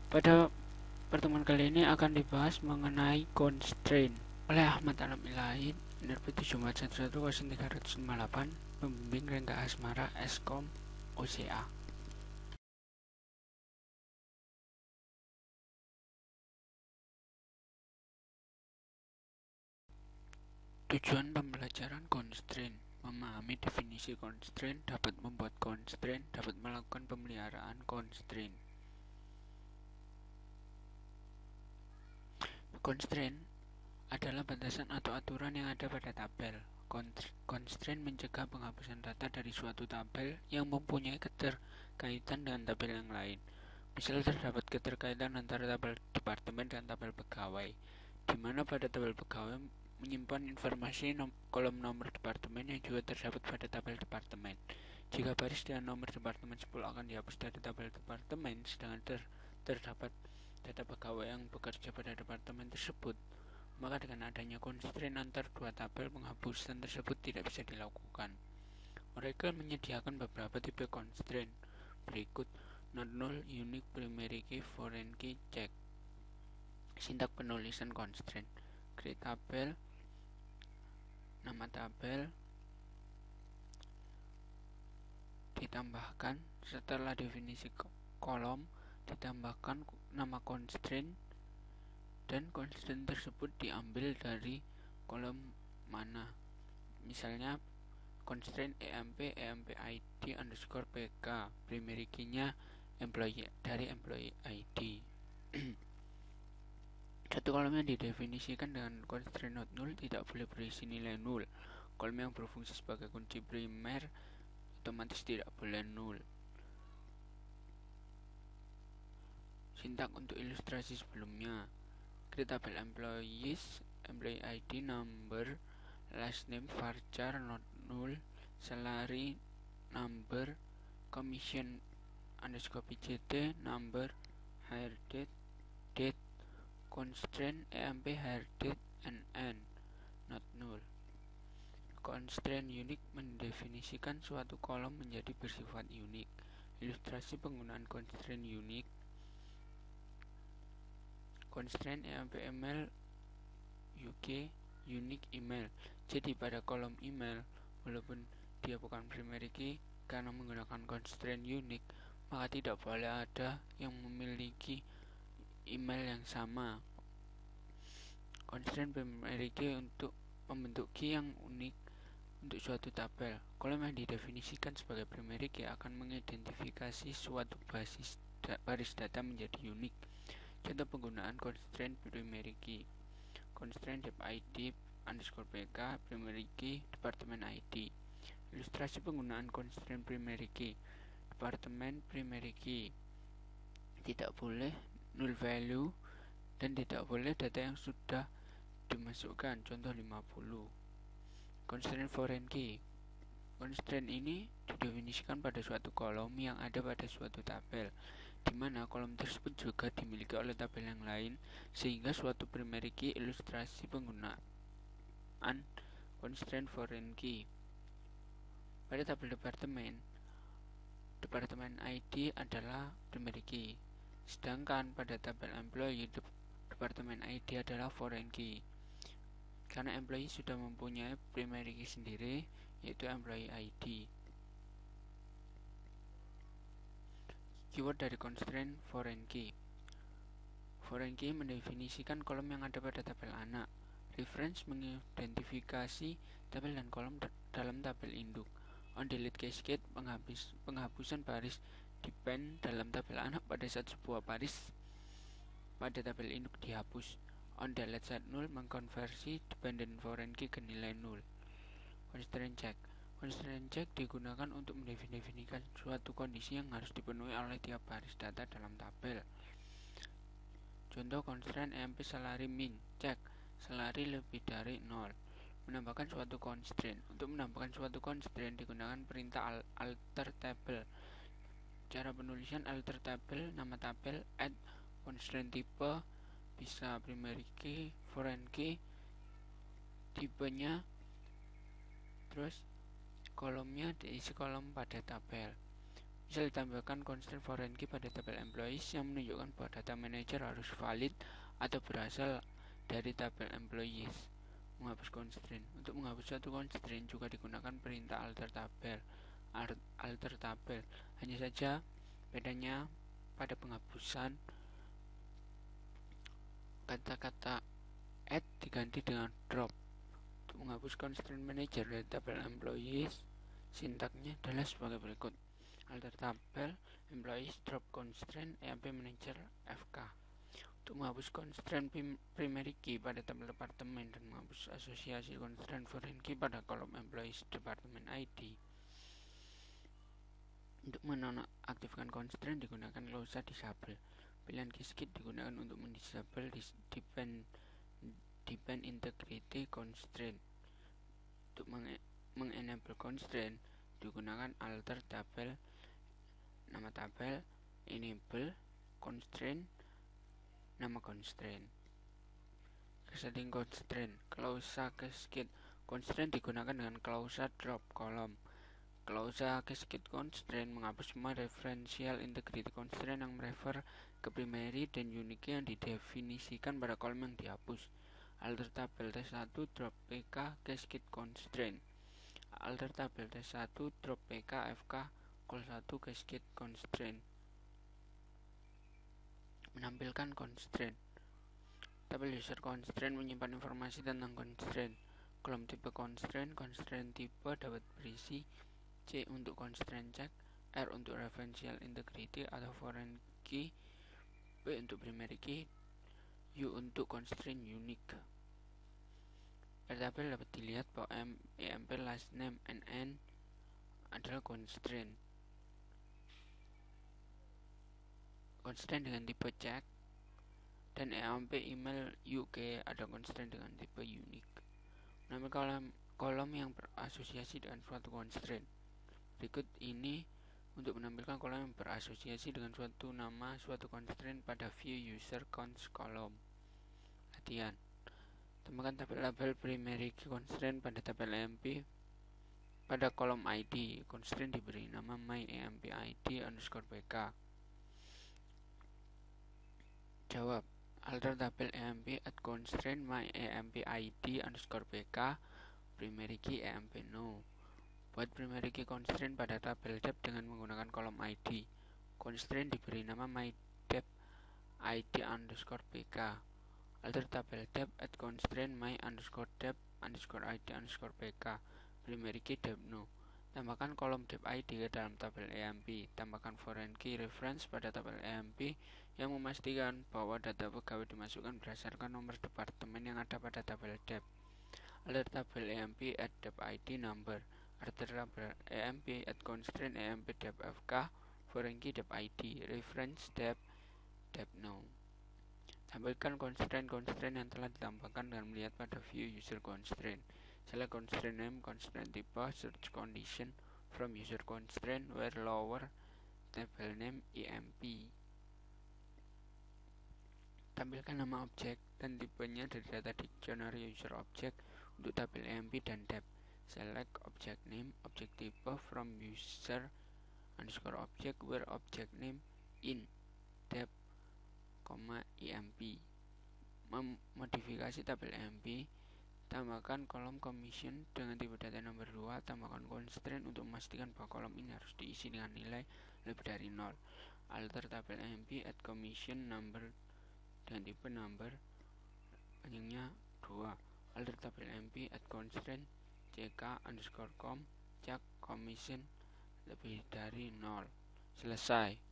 Pada pertemuan kali ini akan dibahas mengenai constraint oleh Ahmad Alamilain, Penerbit 7 Maret 1358, Pembimbing Rengga Asmara, Eskom, OCA. Tujuan pembelajaran constraint: memahami definisi constraint, dapat membuat constraint, dapat melakukan pemeliharaan constraint. Constraint adalah batasan atau aturan yang ada pada tabel. Constraint mencegah penghapusan data dari suatu tabel yang mempunyai keterkaitan dengan tabel yang lain. Misal terdapat keterkaitan antara tabel departemen dan tabel pegawai, di mana pada tabel pegawai menyimpan informasi kolom nomor departemen yang juga terdapat pada tabel departemen. Jika baris dengan nomor departemen 10 akan dihapus dari tabel departemen, sedangkan terdapat data pegawai yang bekerja pada departemen tersebut, maka dengan adanya constraint antar dua tabel, penghapusan tersebut tidak bisa dilakukan. Mereka menyediakan beberapa tipe constraint berikut: not null, unique, primary key, foreign key, check. Sintak penulisan constraint: create tabel, nama tabel ditambahkan, setelah definisi kolom ditambahkan nama constraint, dan constraint tersebut diambil dari kolom mana. Misalnya constraint emp id underscore pk, primary key-nya employee dari employee id. Satu kolom yang didefinisikan dengan constraint not null tidak boleh berisi nilai null. Kolom yang berfungsi sebagai kunci primer otomatis tidak boleh null. Sintak untuk ilustrasi sebelumnya: create tabel employees, employee id, number, last name, varchar, not null, salary, number, commission underscore pjt, number, hire date, date, constraint emp hire date and end, not null. Constraint unique mendefinisikan suatu kolom menjadi bersifat unik. Ilustrasi penggunaan constraint unique: constraint emp email uk unique email. Jadi pada kolom email, walaupun dia bukan primary key, karena menggunakan constraint unique, maka tidak boleh ada yang memiliki email yang sama. Constraint primary key untuk membentuk key yang unik untuk suatu tabel. Kolom yang didefinisikan sebagai primary key akan mengidentifikasi suatu baris data menjadi unik. Contoh penggunaan constraint primary key: constraint dep id underscore pk, primary key departemen id. Ilustrasi penggunaan constraint primary key: departemen primary key, tidak boleh null value dan tidak boleh data yang sudah dimasukkan, contoh 50. Constraint foreign key: constraint ini didefinisikan pada suatu kolom yang ada pada suatu tabel, di mana kolom tersebut juga dimiliki oleh tabel yang lain, sehingga suatu primary key. Ilustrasi penggunaan constraint foreign key: pada tabel departemen ID adalah primary key, sedangkan pada tabel employee departemen ID adalah foreign key. Karena employee sudah mempunyai primary key sendiri, yaitu employee ID. Keyword dari constraint foreign key: foreign key mendefinisikan kolom yang ada pada tabel anak. Reference mengidentifikasi tabel dan kolom dalam tabel induk. On delete cascade: penghapusan baris depend dalam tabel anak pada saat sebuah baris pada tabel induk dihapus. On delete set null: mengkonversi dependent foreign key ke nilai null. Constraint check: constraint check digunakan untuk mendefinisikan suatu kondisi yang harus dipenuhi oleh tiap baris data dalam tabel. Contoh constraint emp salary min, cek salary lebih dari 0. Menambahkan suatu constraint: untuk menambahkan suatu constraint digunakan perintah alter table. Cara penulisan alter table: nama tabel, add constraint type, bisa primary key, foreign key, tipenya, terus kolomnya diisi kolom pada tabel. Bisa ditambahkan constraint foreign key pada tabel employees yang menunjukkan bahwa data manager harus valid atau berasal dari tabel employees. Menghapus constraint. Untuk menghapus suatu constraint juga digunakan perintah alter tabel. Hanya saja bedanya pada penghapusan kata-kata add diganti dengan drop. Untuk menghapus constraint manager dari tabel employees, sintaknya adalah sebagai berikut: alter tabel employees drop constraint EMP manager FK. Untuk menghapus constraint primary key pada tabel departemen dan menghapus asosiasi constraint foreign key pada kolom employees departemen ID. Untuk menonaktifkan constraint digunakan klausa disable. Pilihan cascade digunakan untuk mendisable depend integrity constraint. Untuk mengenable constraint digunakan alter tabel nama tabel, enable constraint, nama constraint. Setting constraint, klausa cascade constraint digunakan dengan klausa drop column. Klausa cascade constraint menghapus semua referential integrity constraint yang merefer ke primary dan unique yang didefinisikan pada kolom yang dihapus. Alter tabel T1 drop PK cascade constraint. Alter tabel T1 drop PK FK call 1 cascade constraint. Menampilkan constraint. Tabel user constraint menyimpan informasi tentang constraint. Kolom tipe constraint tipe dapat berisi C untuk constraint check, R untuk referential integrity atau foreign key, P untuk primary key, U untuk constraint unique. Pada tabel dapat dilihat bahwa EMP last name NN adalah constraint dengan tipe check, dan EMP email UK ada constraint dengan tipe unique. Menampilkan kolom yang berasosiasi dengan suatu constraint. Berikut ini untuk menampilkan kolom yang berasosiasi dengan suatu nama suatu constraint pada view user cons column. Latihan. Temukan tabel-tabel primary key constraint pada tabel EMP pada kolom ID. Constraint diberi nama myEMPID_PK. Jawab. Alter tabel EMP at constraint myEMPID_PK primary key EMP no. Buat primary key constraint pada tabel dep dengan menggunakan kolom ID. Constraint diberi nama myDep ID_PK. Alter tabel dep at constraint my_dep_ID_PK primary key dep no. Tambahkan kolom dep ID ke dalam tabel EMP. Tambahkan foreign key reference pada tabel EMP yang memastikan bahwa data pegawai dimasukkan berdasarkan nomor departemen yang ada pada tabel dep. Alter tabel EMP at dep ID number. Alter tabel EMP at constraint EMP dep FK foreign key dep ID reference dep no. Tampilkan constraint yang telah ditambahkan dengan melihat pada view user constraint. Select constraint name, constraint type, search condition from user constraint where lower table name EMP. Tampilkan nama objek dan tipenya dari data dictionary user object untuk tabel EMP dan dep. Select object name, object type from user underscore object where object name in dep, EMP. Memodifikasi tabel EMP. Tambahkan kolom commission dengan tipe data nomor 2. Tambahkan constraint untuk memastikan bahwa kolom ini harus diisi dengan nilai lebih dari 0. Alter tabel EMP at commission number dengan tipe number panjangnya 2. Alter tabel EMP at constraint CK_com cek commission lebih dari 0. Selesai.